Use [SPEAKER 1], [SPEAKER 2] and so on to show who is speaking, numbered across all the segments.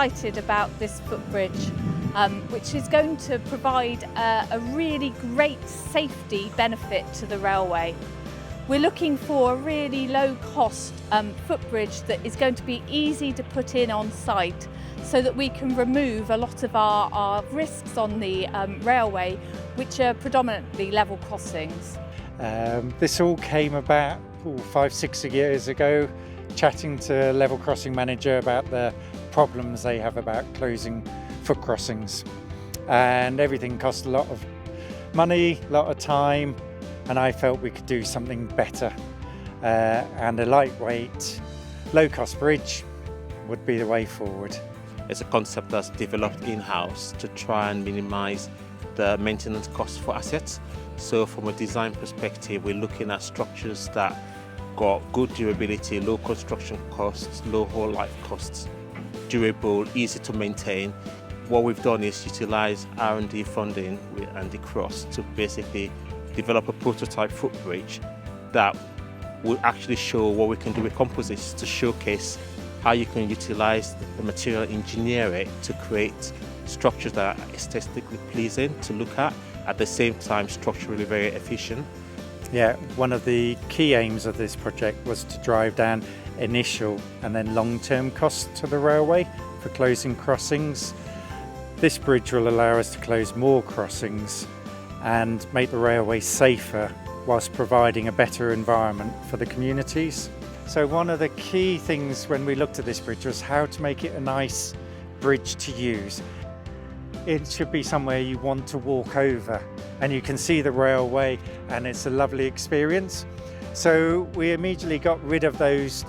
[SPEAKER 1] excited about this footbridge, which is going to provide a really great safety benefit to the railway. We're looking for a really low-cost footbridge that is going to be easy to put in on site, so that we can remove a lot of our risks on the railway, which are predominantly level crossings.
[SPEAKER 2] This all came about 5-6 years ago, chatting to a level crossing manager about the problems they have about closing foot crossings. And everything cost a lot of money, a lot of time, and I felt we could do something better. And a lightweight, low-cost bridge would be the way forward.
[SPEAKER 3] It's a concept that's developed in-house to try and minimise the maintenance costs for assets. So from a design perspective, we're looking at structures that got good durability, low construction costs, low whole life costs, durable, easy to maintain. What we've done is utilise R&D funding with Andy Cross to basically develop a prototype footbridge that will actually show what we can do with composites to showcase how you can utilise the material, engineer it to create structures that are aesthetically pleasing to look at the same time structurally very efficient.
[SPEAKER 2] Yeah, one of the key aims of this project was to drive down initial and then long-term costs to the railway for closing crossings. This bridge will allow us to close more crossings and make the railway safer whilst providing a better environment for the communities. So one of the key things when we looked at this bridge was how to make it a nice bridge to use. It should be somewhere you want to walk over and you can see the railway, and it's a lovely experience. So we immediately got rid of those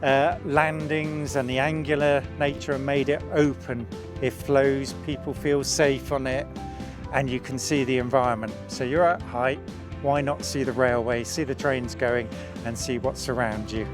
[SPEAKER 2] landings and the angular nature and made it open. It flows, people feel safe on it, and you can see the environment. So you're at height, why not see the railway, see the trains going and see what's around you.